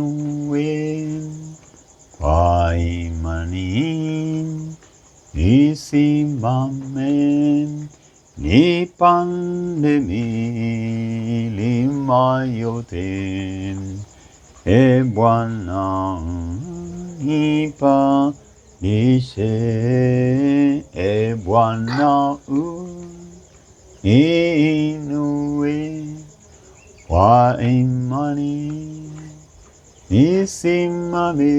niinue kwa imani, nisimame, nipande milima yote. E Bwana, nipandishe, e Bwana, niinue kwa imani, nisimame,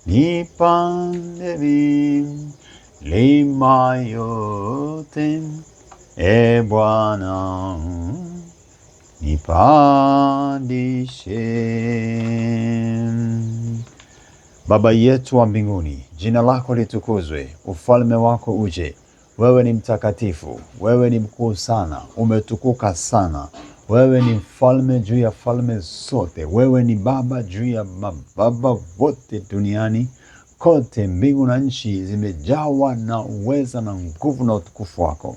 nipande milima yote. E Bwana, nipandishe. Baba yetu wa mbinguni, jina lako litukuzwe, ufalme wako uje. Wewe ni mtakatifu, wewe ni mkuu sana, umetukuka sana. Wewe ni mfalme juu ya falme zote, wewe ni baba juu ya mababa wote duniani kote. Mbingu na nchi zimejawa na uweza na nguvu na utukufu wako.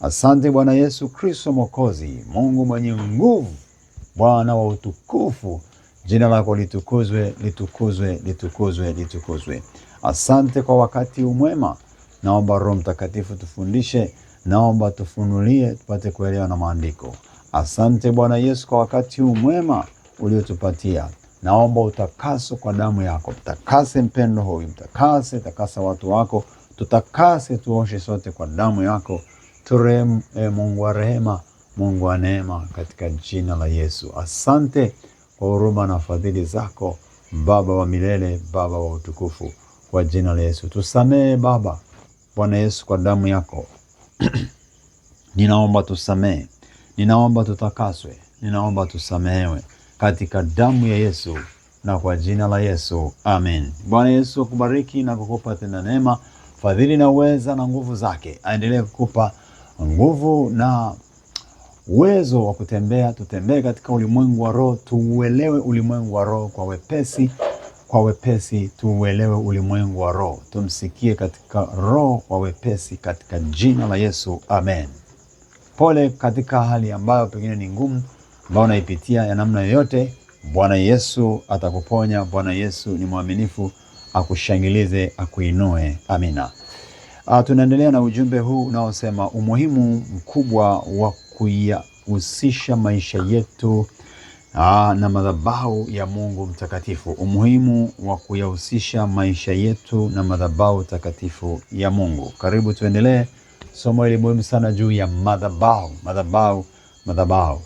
Asante Bwana Yesu Kristo Mwokozi, Mungu mwenye nguvu, Bwana wa utukufu. Jina lako litukuzwe, litukuzwe, litukuzwe, litukuzwe. Asante kwa wakati umwema. Naomba Roho Mtakatifu tufundishe, naomba tufunulie tupate kuelewa na maandiko. Asante Bwana Yesu kwa wakati umwema uliotupatia. Naomba utakaso kwa damu yako. Mtakase mpendo huyu, takasa watu wako, tutakase tuoshe sote kwa damu yako. Turehemu, Mungu wa rehema, Mungu wa neema, katika jina la Yesu. Asante kwa huruma na fadhili zako, Baba wa milele, Baba wa utukufu, kwa jina la Yesu. Tusamehe Baba, Bwana Yesu, kwa damu yako. Ninaomba tusamehe, ninaomba tutakaswe, ninaomba tusamehewe katika damu ya Yesu na kwa jina la Yesu. Amen. Bwana Yesu akubariki na kukupa tena neema, fadhili na uweza na nguvu zake. Aendelee kukupa nguvu na uwezo wa kutembea. Tutembee katika ulimwengu wa roho, tuuelewe ulimwengu wa roho kwa wepesi, tuuelewe ulimwengu wa roho. Tumsikie katika roho kwa wepesi, katika jina la Yesu. Amen. Pole katika hali ambayo pengine ni ngumu, ambayo unaipitia ya namna yoyote. Bwana Yesu atakuponya. Bwana Yesu ni mwaminifu, akushangilize, akuinue. Amina. Tunaendelea na ujumbe huu unaosema umuhimu mkubwa wa kuyahusisha maisha yetu na madhabahu ya Mungu mtakatifu. Umuhimu wa kuyahusisha maisha yetu na madhabahu takatifu ya Mungu. Karibu tuendelee. Somo hili muhimu sana juu ya madhabahu.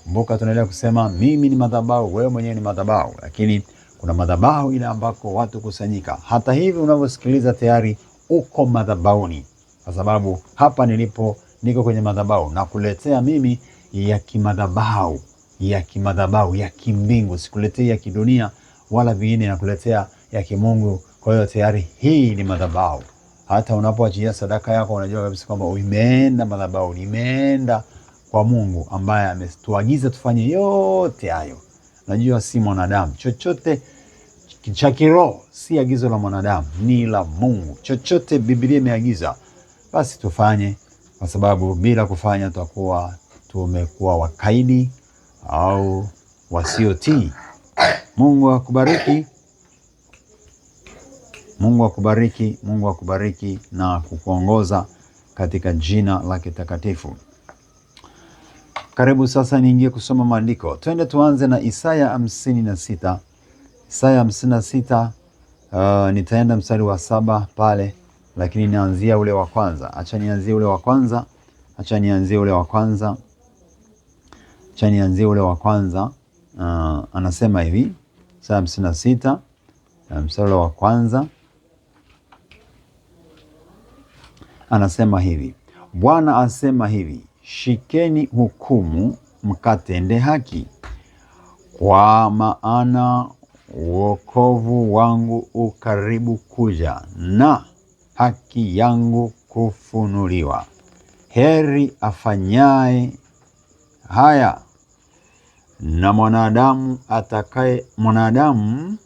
Kumbuka tunaendelea kusema mimi ni madhabahu, wewe mwenyewe ni madhabahu, lakini kuna madhabahu ile ambako watu kusanyika. Hata hivi unavyosikiliza tayari uko madhabahuni, kwa sababu hapa nilipo niko kwenye madhabahu na kuletea mimi ya kimadhabahu, ya kimbingu. Sikuletea ya kidunia wala vingine, na kuletea ya kimungu. Kwa hiyo tayari hii ni madhabahu. Hata unapoachia sadaka yako unajua kabisa kwamba umeenda madhabahu, imeenda kwa Mungu ambaye ametuagiza tufanye yote hayo. Najua si mwanadamu. Chochote cha kiroho si agizo la mwanadamu, ni la Mungu. Chochote Biblia imeagiza basi tufanye, kwa sababu bila kufanya tutakuwa tumekuwa wakaidi au wasiotii. Mungu akubariki. Mungu akubariki, Mungu akubariki na kukuongoza katika jina lake takatifu. Karibu sasa niingie kusoma maandiko. Twende tuanze na Isaya 56. Isaya 56, nitaenda mstari wa 7 pale, lakini naanzia ule wa kwanza. Acha nianzie ule wa kwanza. Anasema hivi, Isaya 56, mstari wa kwanza. Anasema hivi, Bwana asema hivi, shikeni hukumu mkatende haki, kwa maana wokovu wangu ukaribu kuja na haki yangu kufunuliwa. Heri afanyaye haya na mwanadamu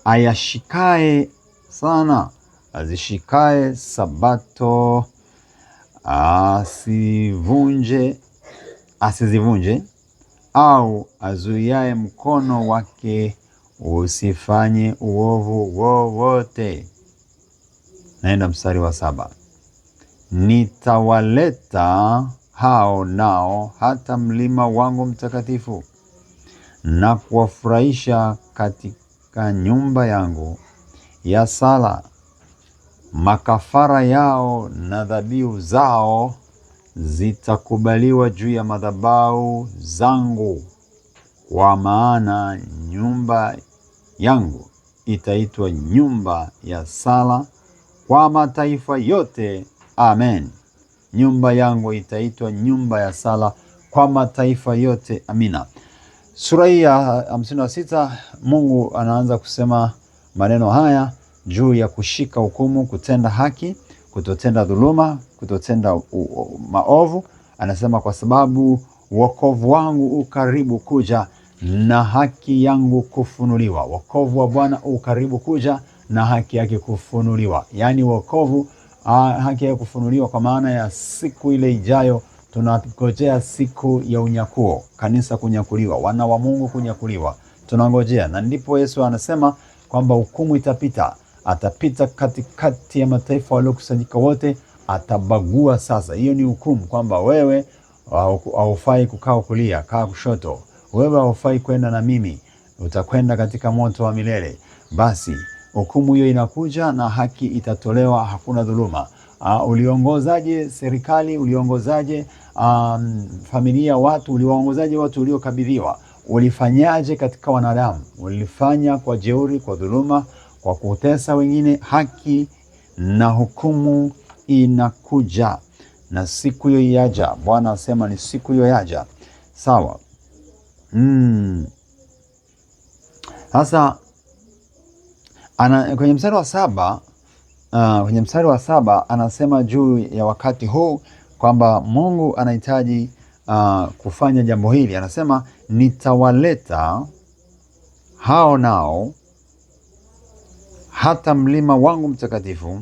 ayashikae sana, azishikae sabato, asizivunje, au azuiaye mkono wake usifanye uovu wowote. Naenda mstari wa 7. Nitawaleta hao nao hata mlima wangu mtakatifu na kuwafurahisha katika nyumba yangu ya sala. Makafara yao na dhabihu zao zitakubaliwa juu ya madhabahu zangu, kwa maana nyumba yangu itaitwa nyumba ya sala kwa mataifa yote. Amen. Nyumba yangu itaitwa nyumba ya sala kwa mataifa yote. Amina. Sura hii ya 56 Mungu anaanza kusema maneno haya juu ya kushika hukumu, kutenda haki, kutotenda dhuluma, kutotenda maovu. Anasema kwa sababu wokovu wangu ukaribu kuja na haki yangu kufunuliwa. Wokovu wa Bwana ukaribu kuja na haki yake kufunuliwa. Yaani wokovu, haki yake kufunuliwa kwa maana ya siku ile ijayo. Tunangojea siku ya unyakuo, kanisa kunyakuliwa, wana wa Mungu kunyakuliwa. Tunangojea, na ndipo Yesu anasema kwamba hukumu itapita. Atapita katikati ya mataifa waliokusanyika wote, atabagua sasa. Hiyo ni hukumu kwamba wewe haufai kukaa kulia, kaa kushoto. Wewe haufai kwenda na mimi, utakwenda katika moto wa milele. Basi hukumu hiyo inakuja na haki itatolewa, hakuna dhuluma. Uliongozaje serikali? Uliongozaje familia, watu? Uliwaongozaje watu uliokabidhiwa? Ulifanyaje katika wanadamu? Ulifanya kwa jeuri, kwa dhuluma, kwa kutesa wengine? Haki na hukumu inakuja, na siku hiyo yaja. Bwana asema ni siku hiyo yaja. Sawa. Sasa kwenye mstari wa 7, kwenye mstari wa 7 anasema juu ya wakati huu kwamba Mungu anahitaji kufanya jambo hili. Anasema nitawaleta hao nao hata mlima wangu mtakatifu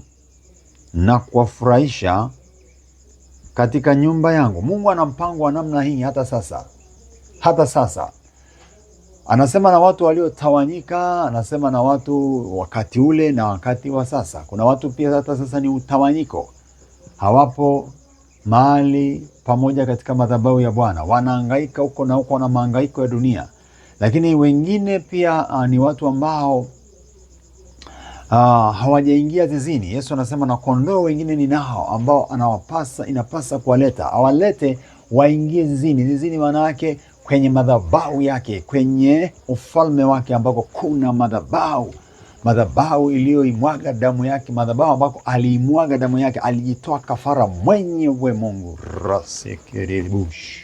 na kuwafurahisha katika nyumba yangu. Mungu ana mpango wa namna hii hata sasa. Hata sasa anasema na watu waliotawanyika, anasema na watu wakati ule na wakati wa sasa. Kuna watu pia hata sasa ni utawanyiko, hawapo mahali pamoja katika madhabahu ya Bwana, wanahangaika huko na huko na mahangaiko ya dunia. Lakini wengine pia ni watu ambao hawajaingia zizini. Yesu anasema na kondoo wengine ni nao ambao inapasa kuwaleta. Awalete waingie zizini. Zizini maana yake kwenye madhabahu yake, kwenye ufalme wake ambako kuna madhabahu. Madhabahu iliyoimwaga damu yake, madhabahu ambako aliimwaga damu yake, alijitoa kafara mwenyewe Mungu. Rasikiribush.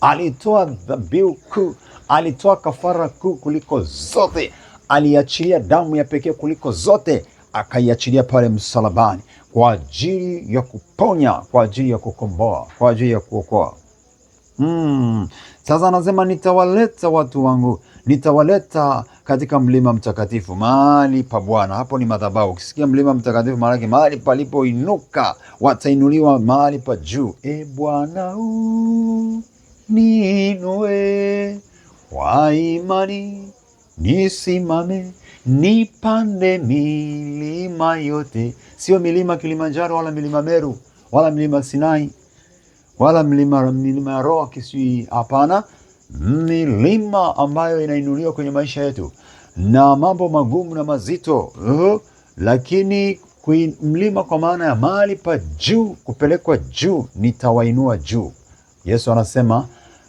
Alitoa dhabihu kuu, alitoa kafara kuu kuliko zote. Aliachilia damu ya pekee kuliko zote, akaiachilia pale msalabani kwa ajili ya kuponya, kwa ajili ya kukomboa, kwa ajili ya kuokoa. Sasa anasema nitawaleta watu wangu, nitawaleta katika mlima mtakatifu, mahali pa Bwana. Hapo ni madhabahu. Ukisikia mlima mtakatifu, maana yake mahali palipoinuka, watainuliwa mahali pa juu. Bwana niinue kwa imani, nisimame nipande milima yote. Sio milima Kilimanjaro wala milima Meru wala milima Sinai wala milima ya roho kisui. Hapana, milima ambayo inainuliwa kwenye maisha yetu na mambo magumu na mazito. Lakini mlima kwa maana ya mahali pa juu, kupelekwa juu. Nitawainua juu. Yesu anasema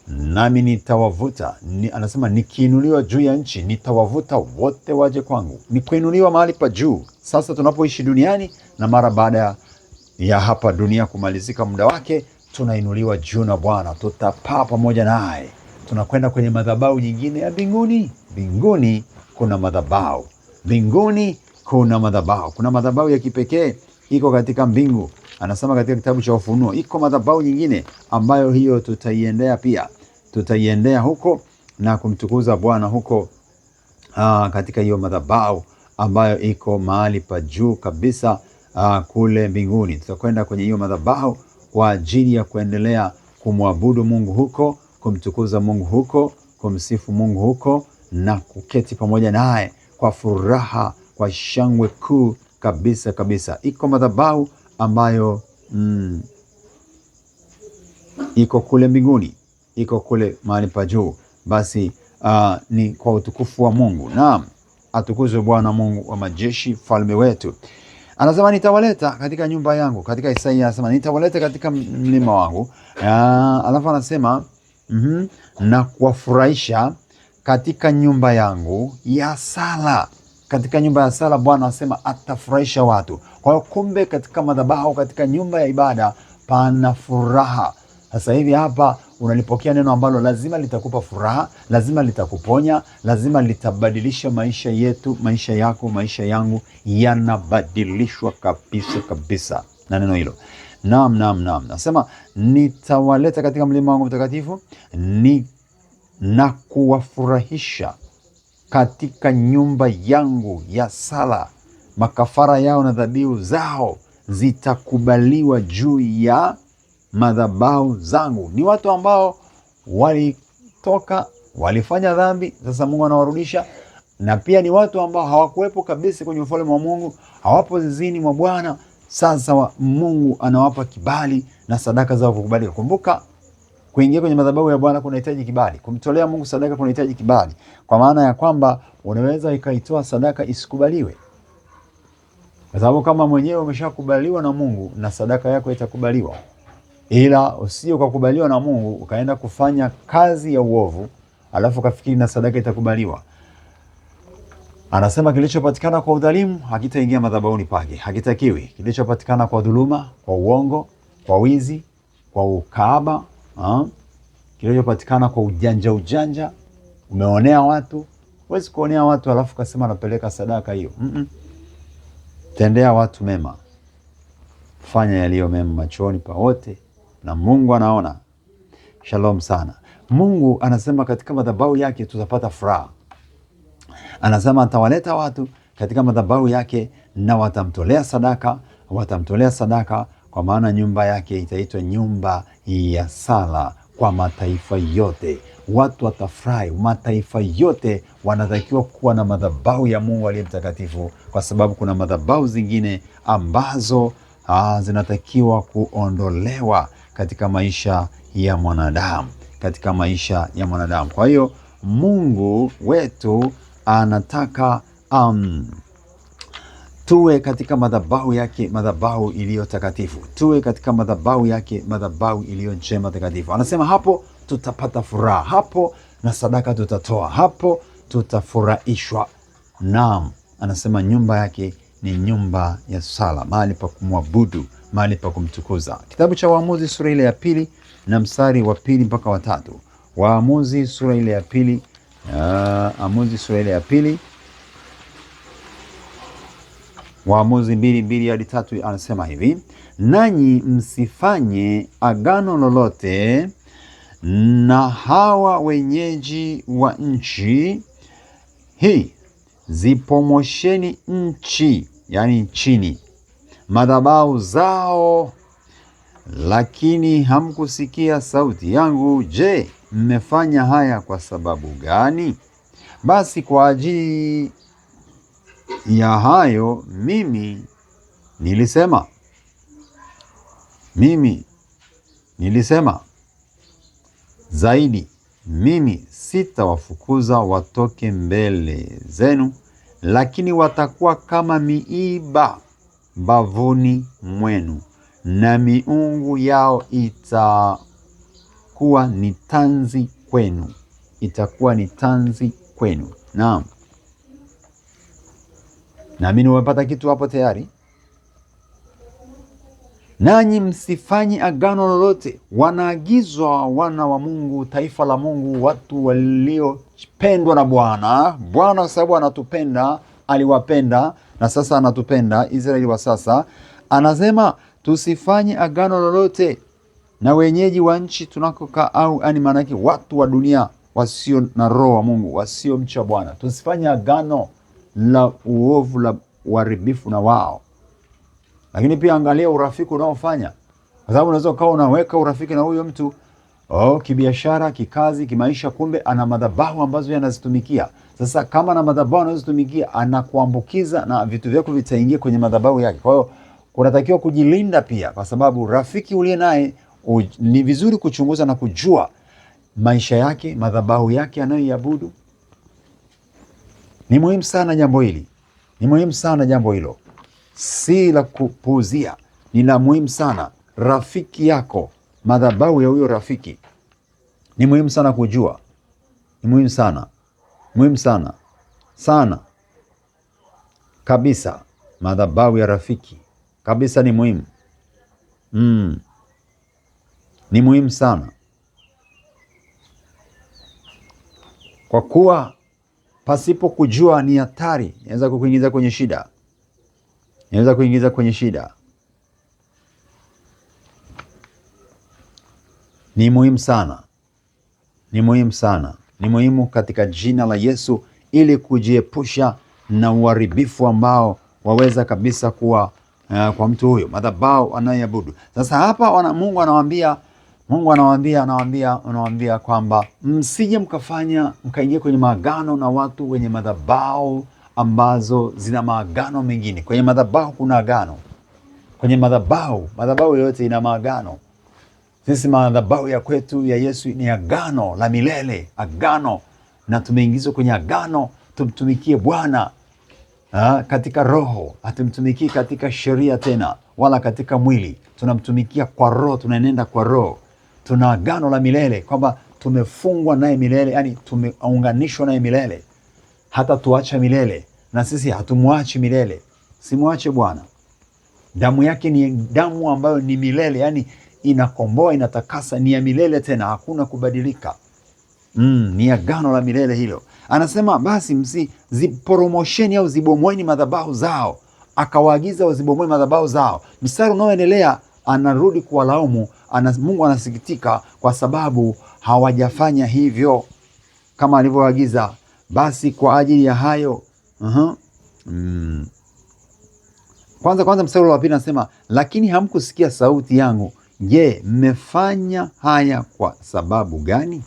nami nitawavuta. Anasema nikiinuliwa juu ya nchi, nitawavuta wote waje kwangu. Ni kuinuliwa mahali pa juu. Sasa tunapoishi duniani na mara baada ya hapa dunia kumalizika muda wake, tunainuliwa juu na Bwana. Tutapaa pamoja naye. Tunakwenda kwenye madhabahu nyingine ya mbinguni. Mbinguni kuna madhabahu. Mbinguni kuna madhabahu. Kuna madhabahu ya kipekee iko katika mbingu. Anasema katika kitabu cha Ufunuo, iko madhabahu nyingine ambayo hiyo tutaiendea pia. Tutaiendea huko na kumtukuza Bwana huko katika hiyo madhabahu ambayo iko mahali pa juu kabisa kule mbinguni. Tutakwenda kwenye hiyo madhabahu kwa ajili ya kuendelea kumwabudu Mungu huko, kumtukuza Mungu huko, kumsifu Mungu huko na kuketi pamoja naye kwa furaha, kwa shangwe kuu kabisa kabisa. Iko madhabahu ambayo iko kule mbinguni, iko kule mahali pa juu. Basi ni kwa utukufu wa Mungu. Naam, atukuzwe Bwana Mungu wa majeshi, mfalme wetu. Anasema nitawaleta katika nyumba yangu. Katika Isaia anasema nitawaleta katika mlima wangu. Alafu anasema na kuwafurahisha katika nyumba yangu ya sala. Katika nyumba ya sala Bwana anasema atafurahisha watu. Kwa hiyo kumbe, katika madhabahu, katika nyumba ya ibada pana furaha. Sasa hivi hapa unalipokea neno ambalo lazima litakupa furaha, lazima litakuponya, lazima litabadilisha maisha yetu, maisha yako, maisha yangu yanabadilishwa kabisa kabisa na neno hilo. Naam. Nasema nitawaleta katika mlima wangu mtakatifu na kuwafurahisha katika nyumba yangu ya sala. Makafara yao na dhabihu zao zitakubaliwa juu ya madhabahu zangu. Ni watu ambao walitoka, walifanya dhambi, sasa Mungu anawarudisha. Na pia ni watu ambao hawakuwepo kabisa kwenye ufalme wa Mungu, hawapo zizini mwa Bwana. Sasa Mungu anawapa kibali na sadaka zao kukubalika. Kumbuka, kuingia kwenye madhabahu ya Bwana kunahitaji kibali. Kumtolea Mungu sadaka kunahitaji kibali. Kwa maana ya kwamba unaweza ikaitoa sadaka isikubaliwe. Kwa sababu kama mwenyewe umeshakubaliwa na Mungu, na sadaka yako itakubaliwa. Ila usije ukakubaliwa na Mungu ukaenda kufanya kazi ya uovu alafu kafikiri na sadaka itakubaliwa. Anasema kilichopatikana kwa udhalimu hakitaingia madhabahuni pake, hakitakiwi. Kilichopatikana kwa dhuluma, kwa uongo, kwa wizi, kwa ukahaba, kilichopatikana kwa ujanja, umeonea watu. Huwezi kuonea watu alafu kasema napeleka sadaka hiyo. Tendea watu mema, fanya yaliyo mema machoni pa wote, na Mungu anaona. Shalom sana. Mungu anasema katika madhabahu yake tutapata furaha. Anasema atawaleta watu katika madhabahu yake na watamtolea sadaka, kwa maana nyumba yake itaitwa nyumba ya sala kwa mataifa yote. Watu watafurahi, mataifa yote wanatakiwa kuwa na madhabahu ya Mungu aliye mtakatifu, kwa sababu kuna madhabahu zingine ambazo zinatakiwa kuondolewa katika maisha ya mwanadamu, Kwa hiyo Mungu wetu anataka tuwe katika madhabahu yake, madhabahu iliyo takatifu. Tuwe katika madhabahu yake, madhabahu iliyo njema takatifu. Anasema hapo tutapata furaha, hapo na sadaka tutatoa, hapo tutafurahishwa. Naam, anasema nyumba yake ni nyumba ya sala, mahali pa kumwabudu, mahali pa kumtukuza. Kitabu cha Waamuzi sura ile ya 2 na mstari wa 2 mpaka wa 3. Waamuzi sura ile ya 2, Waamuzi 2:2 hadi 3 anasema hivi: nanyi msifanye agano lolote na hawa wenyeji wa nchi hii, zipomosheni nchi, yani chini, madhabahu zao, lakini hamkusikia sauti yangu. Je, mmefanya haya kwa sababu gani? Basi kwa ajili ya hayo mimi nilisema zaidi, mimi sitawafukuza watoke mbele zenu, lakini watakuwa kama miiba bavuni mwenu, na miungu yao itakuwa ni tanzi kwenu. Naam. Naamini umepata kitu hapo tayari. Nanyi msifanye agano lolote. Wanaagizwa wana wa Mungu, taifa la Mungu, watu waliopendwa na Bwana. Bwana kwa sababu anatupenda, aliwapenda na sasa anatupenda. Israeli wa sasa anasema tusifanye agano lolote na wenyeji wa nchi tunakokaa, au maana yake watu wa dunia wasio na roho wa Mungu, wasio mcha Bwana. Tusifanye agano la uovu, la uharibifu na wao. Lakini pia angalia urafiki unaofanya, kwa sababu unaweza ukawa unaweka urafiki na huyo mtu kibiashara, kikazi, kimaisha, kumbe ana madhabahu ambazo yanazitumikia. Sasa kama ana madhabahu anazitumikia, anakuambukiza na vitu vyako vitaingia kwenye madhabahu yake. Kwa hiyo kunatakiwa kujilinda pia, kwa sababu rafiki uliye naye ni vizuri kuchunguza na kujua maisha yake, madhabahu yake anayoiabudu. Ni muhimu sana jambo hili, ni muhimu sana jambo hilo, si la kupuuzia, ni la muhimu sana. Rafiki yako, madhabahu ya huyo rafiki ni muhimu sana kujua, ni muhimu sana, muhimu sana sana kabisa. Madhabahu ya rafiki kabisa ni muhimu, ni muhimu sana, kwa kuwa pasipo kujua ni hatari, inaweza kukuingiza kwenye shida, inaweza kuingiza kwenye shida. Ni muhimu sana, ni muhimu sana, ni muhimu katika jina la Yesu, ili kujiepusha na uharibifu ambao waweza kabisa kuwa kwa mtu huyo, madhabahu anayeabudu. Sasa hapa Mungu anawaambia kwamba msije mkaingia kwenye maagano na watu wenye madhabahu ambazo zina maagano mengine. Kwenye madhabahu kuna agano, kwenye madhabahu yote ina maagano. Sisi madhabahu ya kwetu ya Yesu ni agano la milele, agano, na tumeingizwa kwenye agano. Tumtumikie Bwana katika roho, hatumtumikii katika sheria tena wala katika mwili. Tunamtumikia kwa roho, tunaenenda kwa roho. Tuna agano la milele kwamba tumefungwa naye milele, yani tumeunganishwa naye milele, hata tuacha milele, na sisi hatumwachi milele. Simwache Bwana. Damu yake ni damu ambayo ni milele, yani inakomboa, inatakasa, ni ya milele tena, hakuna kubadilika. Ni agano la milele hilo. Anasema basi msiziporomosheni au zibomweni madhabahu zao. Akawaagiza wazibomoe madhabahu zao. Mstari unaoendelea anarudi kuwalaumu. Mungu anasikitika kwa sababu hawajafanya hivyo kama alivyoagiza. Basi kwa ajili ya hayo Kwanza mstari wa pili anasema, lakini hamkusikia sauti yangu. Je, mmefanya haya kwa sababu gani?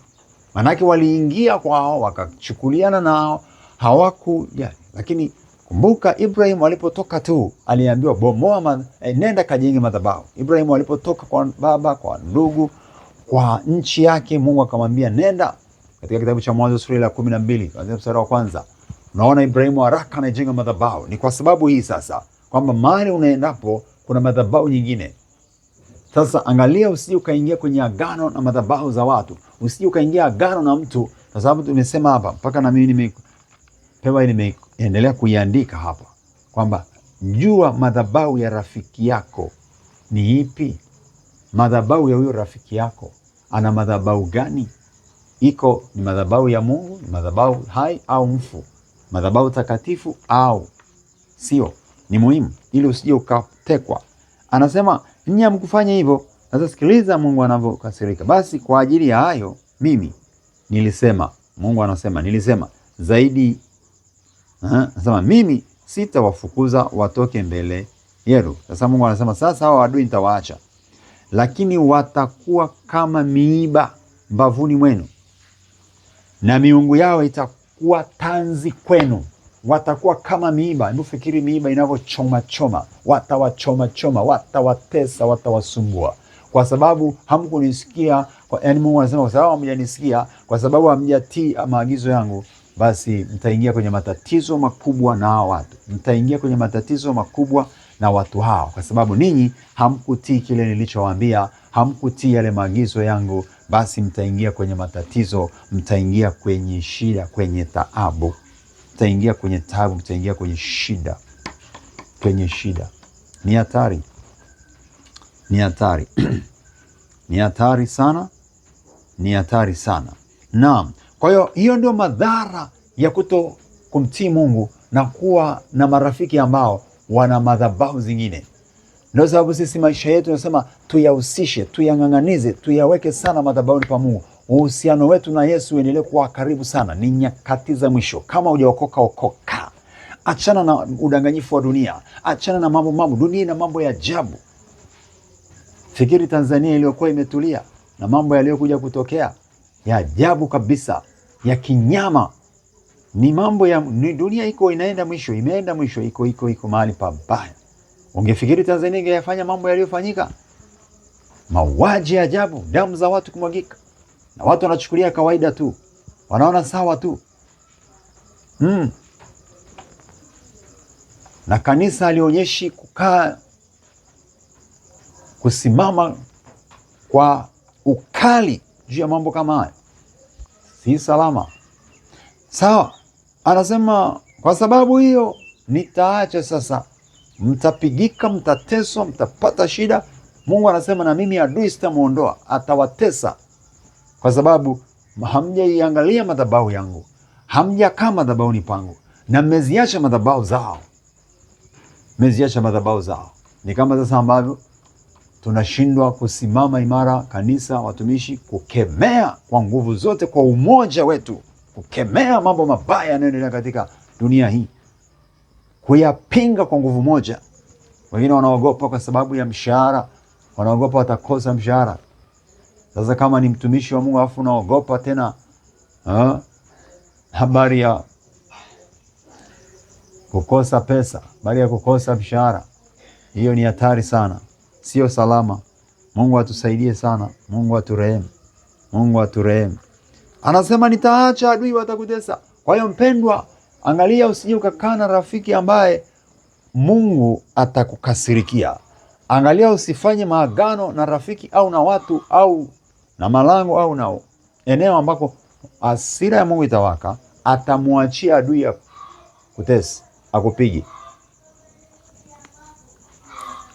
Manake waliingia kwao, wakachukuliana nao, hawakujali. Lakini kumbuka, Ibrahim alipotoka tu aliambiwa bomoa, nenda kajenge madhabahu. Ibrahim alipotoka kwa baba, kwa ndugu, kwa nchi yake, Mungu akamwambia nenda. Katika kitabu cha Mwanzo sura ya 12 kuanzia mstari wa kwanza, unaona Ibrahim haraka anajenga madhabahu. Ni kwa sababu hii sasa, kwamba mahali unaendapo kuna madhabahu nyingine. Sasa angalia, usije ukaingia kwenye agano na madhabahu za watu. Usije ukaingia agano na mtu, kwa sababu tumesema hapa, mpaka na mimi nimeendelea kuiandika hapa kwamba jua madhabahu ya rafiki yako ni ipi. Madhabahu ya huyo rafiki yako ana madhabahu gani? Ni madhabahu ya Mungu, ni madhabahu hai au mfu, madhabahu takatifu au sio? Ni muhimu ili usije ukatekwa. Anasema ninyi hamkufanya hivyo. Sasa sikiliza Mungu anavyokasirika. Basi kwa ajili ya hayo mimi nilisema, Mungu anasema nilisema zaidi, anasema mimi sitawafukuza watoke mbele yenu. Sasa Mungu anasema sasa hao adui nitawaacha, lakini watakuwa kama miiba mbavuni mwenu, na miungu yao itakuwa tanzi kwenu. Watakuwa kama miiba. Hebu fikiri miiba inavyochoma choma. Watawachoma choma, watawatesa, watawasumbua. Kwa sababu hamkunisikia, yani Mungu anasema kwa sababu hamjanisikia, kwa sababu hamjatii maagizo yangu, basi mtaingia kwenye matatizo makubwa na hao watu. Mtaingia kwenye matatizo makubwa na watu hao, kwa sababu ninyi hamkutii kile nilichowaambia, hamkutii yale maagizo yangu. Basi mtaingia kwenye matatizo, mtaingia kwenye shida, kwenye taabu. Mtaingia kwenye taabu, mtaingia kwenye shida, kwenye shida. Ni hatari, ni hatari ni hatari sana, ni hatari sana. Naam, kwa hiyo ndio madhara ya kuto kumtii Mungu na kuwa na marafiki ambao wana madhabahu zingine. Ndio sababu sisi maisha yetu tunasema tuyahusishe, tuyang'ang'anize, tuyaweke sana madhabahuni pa Mungu. Uhusiano wetu na Yesu uendelee kuwa karibu sana. Ni nyakati za mwisho. Kama hujaokoka, okoka. Achana na udanganyifu wa dunia. Achana na mambo. Dunia ina mambo ya ajabu. Fikiri Tanzania iliyokuwa imetulia. na mambo yaliyokuja kutokea ya ajabu kabisa, ya kinyama. Ni mambo ya dunia iko inaenda mwisho, imeenda mwisho, iko mahali pabaya. Ungefikiri Tanzania ingeyafanya mambo yaliyofanyika? Mauaji ya ajabu, damu za watu kumwagika, na watu wanachukulia kawaida tu, wanaona sawa tu. Na kanisa alionyeshi kusimama kwa ukali juu ya mambo kama haya. Si salama. Sawa, anasema kwa sababu hiyo nitaacha sasa. Mtapigika, mtateswa, mtapata shida. Mungu anasema na mimi adui sitamuondoa, atawatesa. Kwa sababu hamjaiangalia madhabahu yangu, hamjakaa madhabahuni pangu, na mmeziacha madhabahu zao. Mmeziacha madhabahu zao. Ni kama sasa ambavyo tunashindwa kusimama imara, kanisa, watumishi, kukemea kwa nguvu zote, kwa umoja wetu, kukemea mambo mabaya yanayoendelea katika dunia hii, kuyapinga kwa nguvu moja. Wengine wanaogopa kwa sababu ya mshahara, wanaogopa watakosa mshahara. Sasa kama ni mtumishi wa Mungu afu unaogopa tena habari ya kukosa pesa, habari ya kukosa mshahara, hiyo ni hatari sana, sio salama. Mungu atusaidie sana, Mungu aturehemu, Mungu aturehemu. Anasema nitaacha adui watakutesa. Kwa hiyo mpendwa, angalia usije ukakaa na rafiki ambaye Mungu atakukasirikia. Angalia usifanye maagano na rafiki au na watu au na malango au na eneo ambako hasira ya Mungu itawaka. Atamuachia adui ya kutesi, akupigi.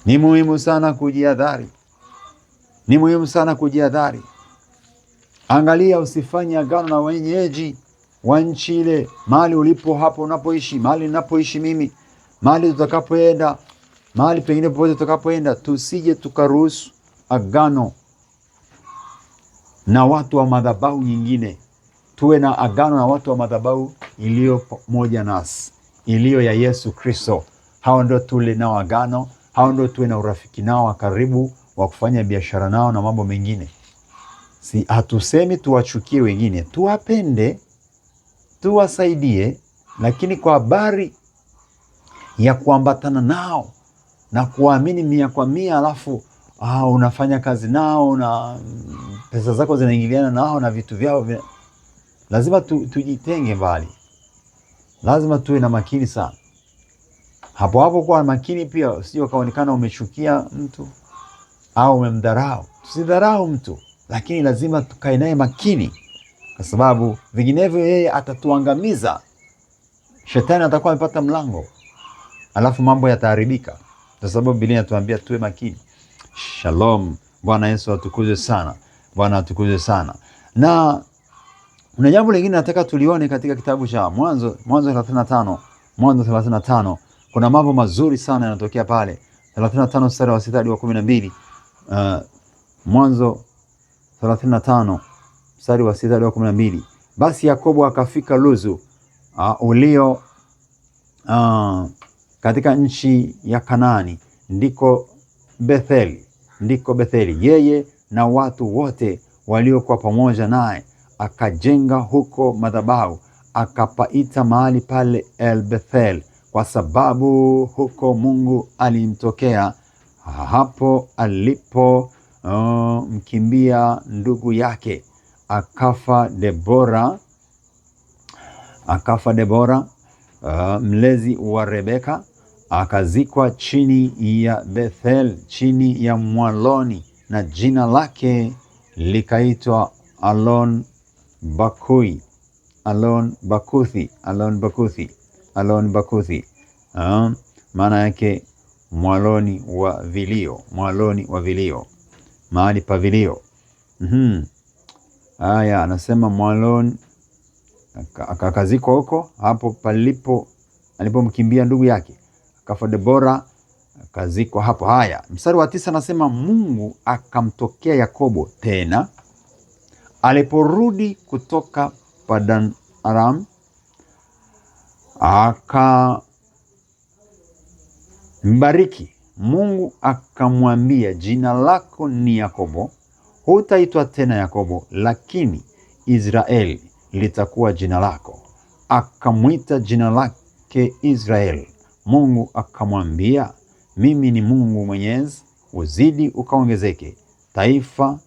Ni muhimu sana kujihadhari. Ni muhimu sana kujihadhari. Angalia usifanye agano na wenyeji wa nchi ile, mahali ulipo, hapo unapoishi, mahali ninapoishi mimi, mahali tutakapoenda, mahali pengine popote tutakapoenda. Tusije tukaruhusu agano na watu wa madhabahu nyingine. Tuwe na agano na watu wa madhabahu iliyo pamoja nasi, iliyo ya Yesu Kristo. Hao ndio tule nao agano, hao ndio tuwe na urafiki nao wa karibu, wa kufanya biashara nao na mambo mengine. Si hatusemi tuwachukie wengine, tuwapende, tuwasaidie, lakini kwa habari ya kuambatana nao na kuamini 100%, alafu unafanya kazi nao na pesa zako zinaingiliana nao na vitu vyao lazima tujitenge mbali. Lazima tuwe na makini sana. Hapo kwa makini pia, usije ukaonekana umechukia mtu au umemdharau. Tusidharau mtu, lakini lazima tukae naye makini, kwa sababu vinginevyo yeye atatuangamiza. Shetani atakuwa amepata mlango, alafu mambo yataharibika. Kwa sababu Biblia inatuambia tuwe makini. Shalom. Bwana Yesu atukuzwe sana. Bwana atukuzwe sana. Na kuna jambo lingine nataka tulione katika kitabu cha Mwanzo 35. Mwanzo 35. Kuna mambo mazuri sana yanatokea pale. 35 mstari wa 6 hadi wa 12. Mwanzo 35 mstari wa 6 hadi wa 12. Basi Yakobo akafika Luzu ulio katika nchi ya Kanaani, ndiko Betheli, yeye na watu wote waliokuwa pamoja naye. Akajenga huko madhabahu, akapaita mahali pale El Bethel, kwa sababu huko Mungu alimtokea hapo alipo mkimbia ndugu yake. Akafa Debora mlezi wa Rebeka, akazikwa chini ya Bethel, chini ya mwaloni, na jina lake likaitwa Alon Bakuthi. Maana yake mwaloni wa vilio, mahali pa vilio. Haya, anasema mwaloni, akazikwa huko hapo alipomkimbia ndugu yake. Akafa Debora, akazikwa hapo. Haya, mstari wa 9 anasema Mungu akamtokea Yakobo tena aliporudi kutoka Padan Aram, akambariki. Mungu akamwambia, jina lako ni Yakobo, hutaitwa tena Yakobo, lakini Israeli litakuwa jina lako. Akamwita jina lake Israeli. Mungu akamwambia, mimi ni Mungu Mwenyezi, uzidi ukaongezeke. Taifa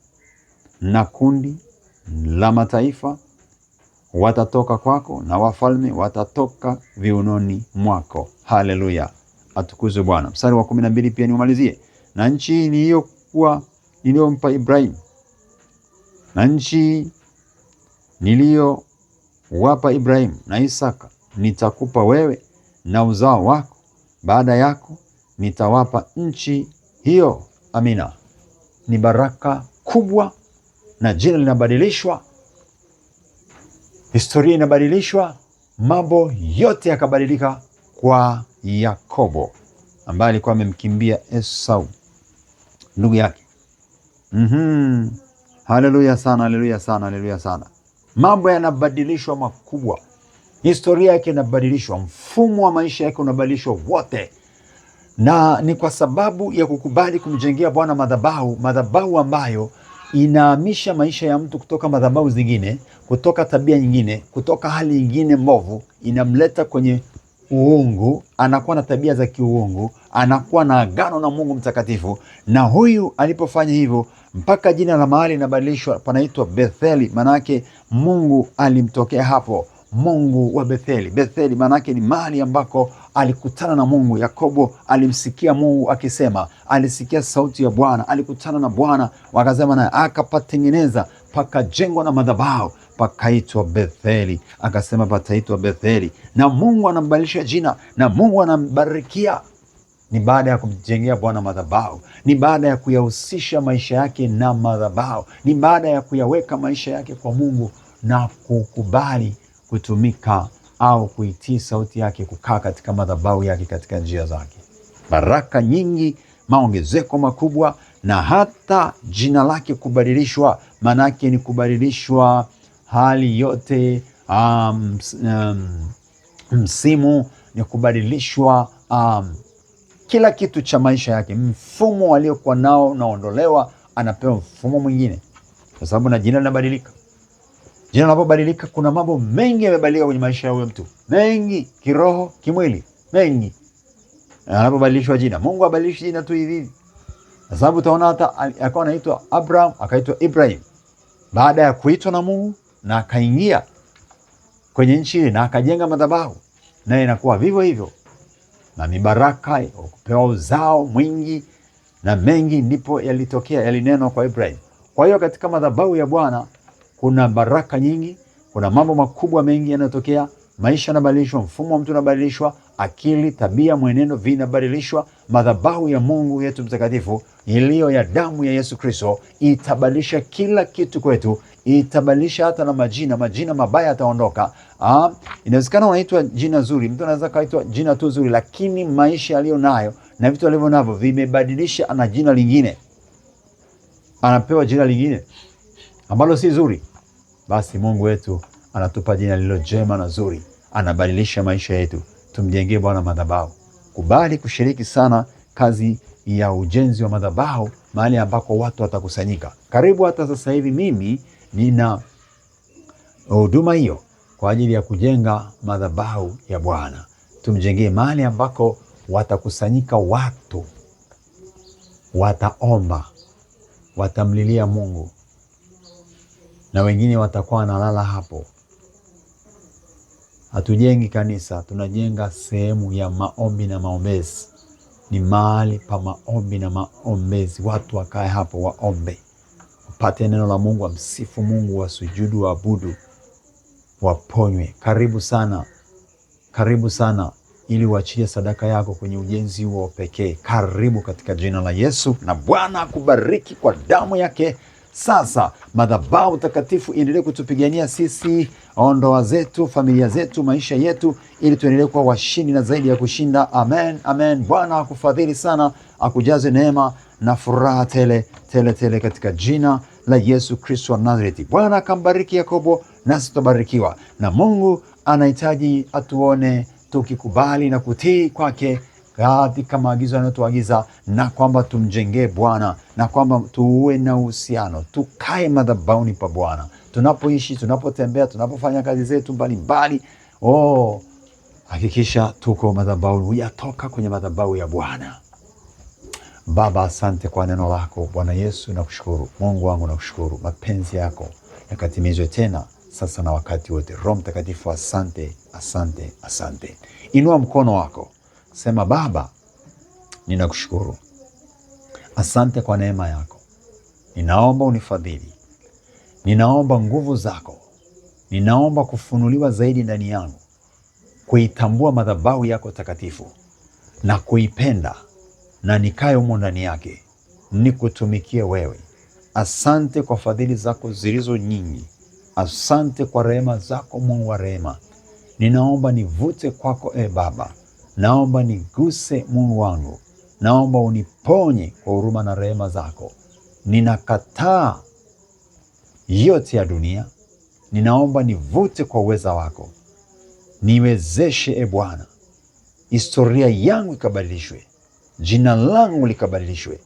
na kundi la mataifa watatoka kwako, na wafalme watatoka viunoni mwako. Haleluya, atukuzwe Bwana. Mstari wa 12 pia niumalizie. Na nchi niliyompa Ibrahim, na nchi niliyowapa Ibrahim na Isaka nitakupa wewe na uzao wako baada yako, nitawapa nchi hiyo. Amina. Ni baraka kubwa, na jina linabadilishwa, historia inabadilishwa, mambo yote yakabadilika kwa Yakobo ambaye alikuwa amemkimbia Esau ndugu yake. Haleluya sana, haleluya sana, haleluya sana. Mambo yanabadilishwa makubwa, historia yake inabadilishwa, mfumo wa maisha yake unabadilishwa wote, na ni kwa sababu ya kukubali kumjengea Bwana madhabahu ambayo inahamisha maisha ya mtu kutoka madhabahu zingine, kutoka tabia nyingine, kutoka hali nyingine mbovu, inamleta kwenye uungu, anakuwa na tabia za kiuungu, anakuwa na agano na Mungu mtakatifu. Na huyu alipofanya hivyo, mpaka jina la mahali linabadilishwa, panaitwa Betheli. Manake Mungu alimtokea hapo, Mungu wa Betheli. Betheli manake ni mahali ambako alikutana na Mungu. Yakobo alimsikia Mungu akisema, alisikia sauti ya Bwana, alikutana na Bwana, wakasema naye, akapatengeneza, pakajengwa na madhabahu, pakaitwa Betheli. Akasema pataitwa Betheli, na Mungu anambadilisha jina, na Mungu anambarikia. Ni baada ya kumjengea Bwana madhabahu, ni baada ya kuyahusisha maisha yake na madhabahu, ni baada ya kuyaweka maisha yake kwa Mungu na kukubali kutumika au kuitii sauti yake, kukaa katika madhabahu yake, katika njia zake. Baraka nyingi, maongezeko makubwa, na hata jina lake kubadilishwa. Manake ni kubadilishwa hali yote, msimu ni kubadilishwa, kila kitu cha maisha yake. Mfumo aliokuwa nao unaondolewa, anapewa mfumo mwingine, kwa sababu na jina linabadilika. Jina linapobadilika, kuna mambo mengi yamebadilika kwenye maisha ya huyo mtu, mengi, kiroho, kimwili, mengi. Anapobadilishwa jina, Mungu abadilishi jina tu hivi, kwa sababu utaona hata alikuwa anaitwa Abraham akaitwa Ibrahim baada ya kuitwa na Mungu, na akaingia kwenye nchi ile na akajenga madhabahu, naye inakuwa vivyo hivyo, na ni baraka kupewa uzao mwingi na mengi, ndipo yalitokea, yalinenwa kwa Ibrahim. Kwa hiyo katika madhabahu ya Bwana kuna baraka nyingi, kuna mambo makubwa mengi yanayotokea. Maisha yanabadilishwa, mfumo wa mtu unabadilishwa, akili, tabia, mwenendo vinabadilishwa. Madhabahu ya Mungu yetu mtakatifu iliyo ya damu ya Yesu Kristo itabadilisha kila kitu kwetu, itabadilisha hata na majina mabaya yataondoka. Inawezekana unaitwa jina zuri, mtu anaweza kaitwa jina tu zuri, lakini maisha aliyo nayo na vitu alivyo navyo vimebadilisha, ana jina lingine, anapewa jina lingine ambalo si zuri. Basi Mungu wetu anatupa jina lililo jema na zuri, anabadilisha maisha yetu. Tumjengee Bwana madhabahu. Kubali kushiriki sana kazi ya ujenzi wa madhabahu, mahali ambako watu watakusanyika. Karibu hata sasa hivi mimi nina huduma hiyo kwa ajili ya kujenga madhabahu ya Bwana. Tumjengee mahali ambako watakusanyika watu, wataomba, watamlilia Mungu, na wengine watakuwa wanalala hapo. Hatujengi kanisa, tunajenga sehemu ya maombi na maombezi. Ni mahali pa maombi na maombezi, watu wakae hapo waombe, wapate neno la Mungu, wamsifu Mungu, wasujudu, waabudu, waponywe. Karibu sana, karibu sana, ili uachilie sadaka yako kwenye ujenzi huo pekee. Karibu katika jina la Yesu, na Bwana akubariki kwa damu yake. Sasa madhabahu takatifu iendelee kutupigania sisi, ndoa zetu, familia zetu, maisha yetu, ili tuendelee kuwa washindi na zaidi ya kushinda. Amen, amen. Bwana akufadhili sana, akujaze neema na furaha tele tele tele katika jina la Yesu Kristo wa Nazareti. Bwana akambariki Yakobo, nasi tutabarikiwa. Na Mungu anahitaji atuone tukikubali na kutii kwake katika maagizo yanayotuagiza, na kwamba tumjengee Bwana, na kwamba tuwe na uhusiano, tukae madhabahuni pa Bwana tunapoishi, tunapotembea, tunapofanya kazi zetu mbalimbali. Hakikisha tuko madhabahuni, huyatoka kwenye madhabahu ya Bwana. Baba, asante kwa neno lako. Bwana Yesu, nakushukuru. Mungu wangu, nakushukuru. Mapenzi yako yakatimizwe tena sasa na wakati wote. Roho Mtakatifu, asante, asante, asante. Inua mkono wako, sema: Baba, ninakushukuru. Asante kwa neema yako. Ninaomba unifadhili. Ninaomba nguvu zako. Ninaomba kufunuliwa zaidi ndani yangu, kuitambua madhabahu yako takatifu na kuipenda, na nikae humo ndani yake, nikutumikie wewe. Asante kwa fadhili zako zilizo nyingi. Asante kwa rehema zako, Mungu wa rehema. Ninaomba nivute kwako, Baba. Naomba niguse, Mungu wangu. Naomba uniponye kwa huruma na rehema zako. Ninakataa yote ya dunia. Ninaomba nivute kwa uweza wako. Niwezeshe, Bwana, historia yangu ikabadilishwe, jina langu likabadilishwe,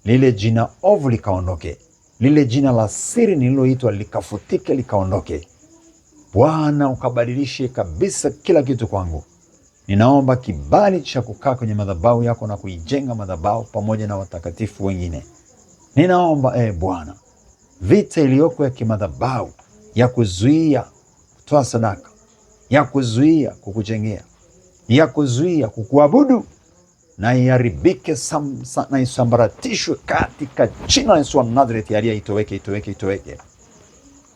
lile jina ovu likaondoke, lile jina la siri nililoitwa likafutike, likaondoke. Bwana, ukabadilishe kabisa kila kitu kwangu. Ninaomba kibali cha kukaa kwenye madhabahu yako na kuijenga madhabahu pamoja na watakatifu wengine. Ninaomba Bwana, vita iliyoko ya kimadhabahu ya kuzuia kutoa sadaka, ya kuzuia kukujengea, ya kuzuia kukuabudu, na iharibike na isambaratishwe katika jina la Yesu wa Nazareti aliye itoweke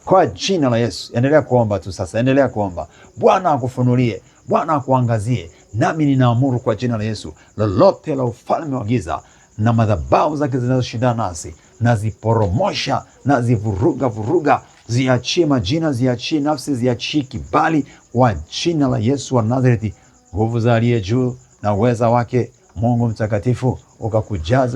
kwa jina la Yesu. Endelea kuomba tu sasa, endelea kuomba. Bwana akufunulie, Bwana akuangazie. Nami ninaamuru kwa jina la Yesu, lolote la ufalme wa giza na madhabahu zake zinazoshindana nasi, naziporomosha, nazivuruga, ziachie majina, ziachie nafsi, ziachie kibali kwa jina la Yesu wa Nazareti. Nguvu za aliye juu na uweza wake Mungu mtakatifu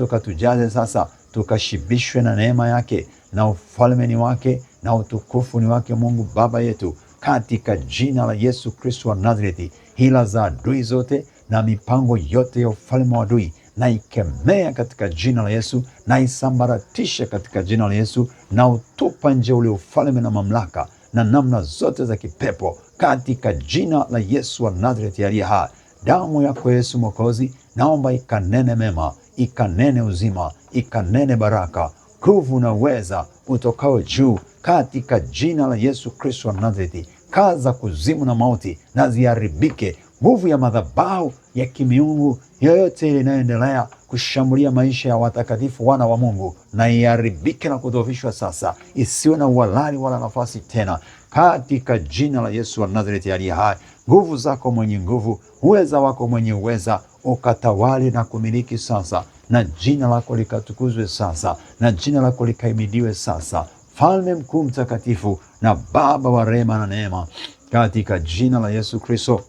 ukatujaze sasa, tukashibishwe na neema yake, na ufalme ni wake na utukufu ni wake Mungu Baba yetu, katika jina la Yesu Kristo wa Nazareti. Hila za adui zote na mipango yote ya ufalme wa adui na ikemea katika jina la Yesu, na isambaratishe katika jina la Yesu, na utupa nje ule ufalme na mamlaka na namna zote za kipepo katika jina la Yesu wa Nazareti aliye hai. Damu yako Yesu Mwokozi, naomba ikanene mema, ikanene uzima, ikanene baraka, nguvu na uweza utokao juu katika jina la Yesu Kristo wa Nazareti. Kaza kuzimu na mauti na ziharibike. Nguvu ya madhabahu ya kimiungu yoyote ile inayoendelea kushambulia maisha ya watakatifu wana wa Mungu, na iharibike na kudhoofishwa sasa, isiwe na uhalali wala nafasi tena katika jina la Yesu wa Nazareti aliye hai. Nguvu zako mwenye nguvu, uweza wako mwenye uweza, ukatawali na kumiliki sasa, na jina lako likatukuzwe sasa, na jina lako likahimidiwe sasa, Mfalme mkuu mtakatifu na Baba wa rehema na neema, katika jina la Yesu Kristo.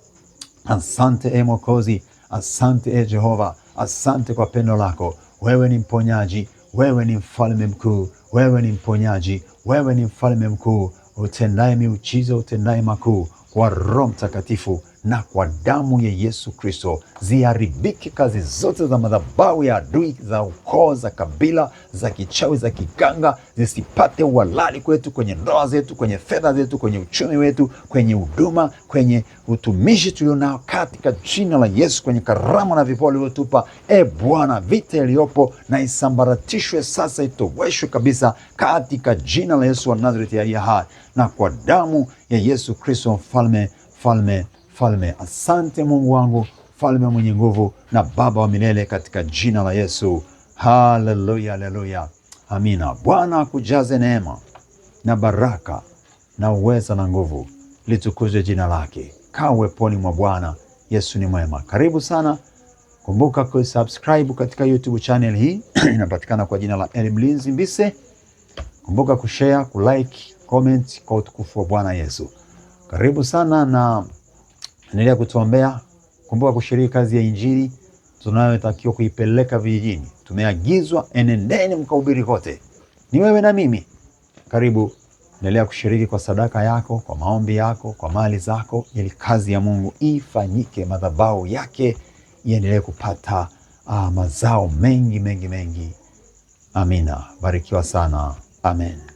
Asante Mwokozi, asante Jehova, asante kwa pendo lako. Wewe ni mponyaji, wewe ni mfalme mkuu, wewe ni mponyaji, wewe ni mfalme mkuu, utendaye miujiza, utendaye makuu. Kwa Roho Mtakatifu na kwa damu ya Yesu Kristo, ziharibike kazi zote za madhabahu ya adui, za ukoo, za kabila, za kichawi, za kiganga, zisipate uhalali kwetu, kwenye ndoa zetu, kwenye fedha zetu, kwenye uchumi wetu, kwenye huduma, kwenye utumishi tulionao, katika jina la Yesu, kwenye karama na vipawa ulivyotupa. Bwana, vita iliyopo na isambaratishwe sasa, itoweshwe kabisa katika jina la Yesu wa Nazareti aliye hai, na kwa damu ya Yesu Kristo, mfalme. Asante Mungu wangu, mfalme mwenye nguvu na Baba wa milele, katika jina la Yesu. Haleluya, haleluya, amina. Bwana akujaze neema na baraka na uweza na nguvu, litukuzwe jina lake. Kaa uweponi mwa Bwana. Yesu ni mwema. Karibu sana. Kumbuka kusubscribe katika YouTube channel hii inapatikana kwa jina la Eli Mlinzi Mbise. Kumbuka kushare, kulike, comment kwa utukufu wa Bwana Yesu. Karibu sana na endelea kutuombea. Kumbuka kushiriki kazi ya injili tunayotakiwa kuipeleka vijijini. Tumeagizwa, enendeni mkahubiri kote. Ni wewe na mimi. Karibu, endelea kushiriki kwa sadaka yako, kwa maombi yako, kwa mali zako, ili kazi ya Mungu ifanyike, madhabahu yake iendelee kupata mazao mengi mengi mengi. Amina. Barikiwa sana. Amen.